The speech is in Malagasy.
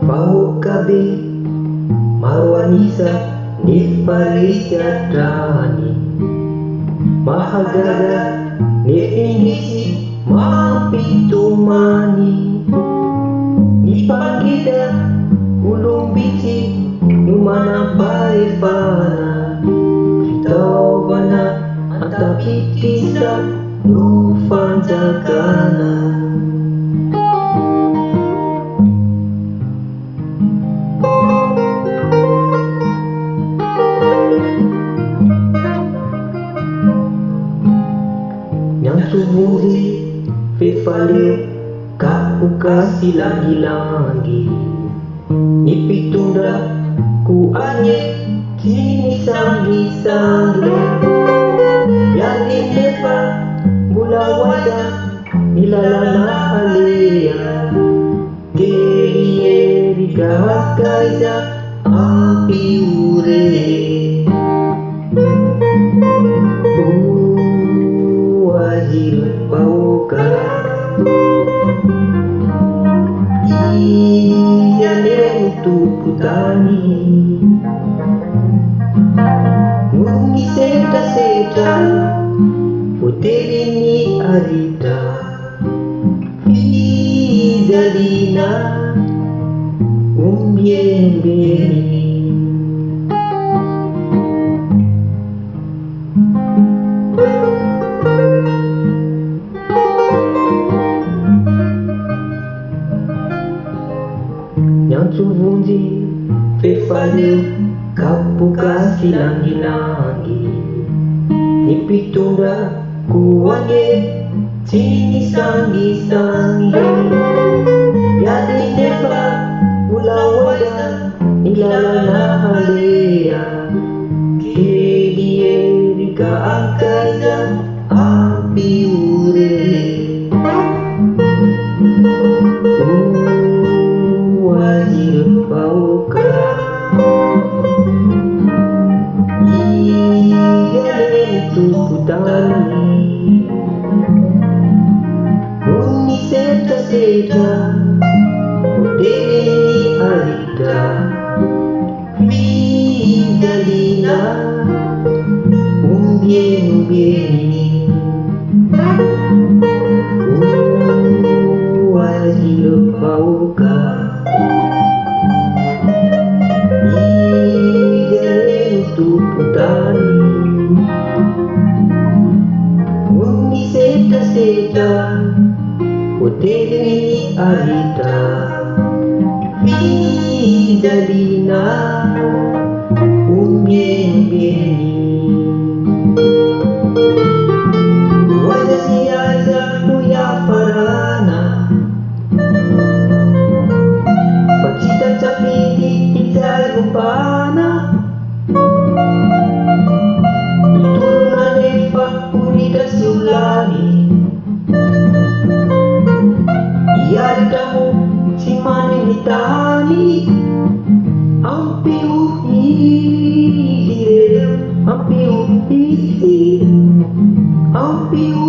Pau kabe marwanisa ni Farisya Dani mahagaga ni Ingisi mapitumani ni pagida ulung bici numana paifana Fitau bana antakitisa nufanjakana Subuhi fefale kapuka silangi-langi nipitunda ku anye kini sangi-sangi yani nepa mula wada nilalana halea kelie rikahakaisa api ure Pauka Iyane untuk putani Ngungi seta-seta Puterini arita Fidalina Umbiembeni Yang suvunji fefale kapuka silangi-langi nipitunda kuanye sini sangi-sangi yadi nepa ulawaya nilalana halea kelie rika angkaza api ure Pauka Iyane untuk putani Ngungi seta-seta Puterini arita Fidalina Umbieni Wajil pauka Putani Ngungi seta-seta Puterini arita Fidalina Umbieni Wajah siaza kuya parana Pacita capiti itzal umpana Iaritamu si mani mitani ampiu hidire ampiu hidire ampiu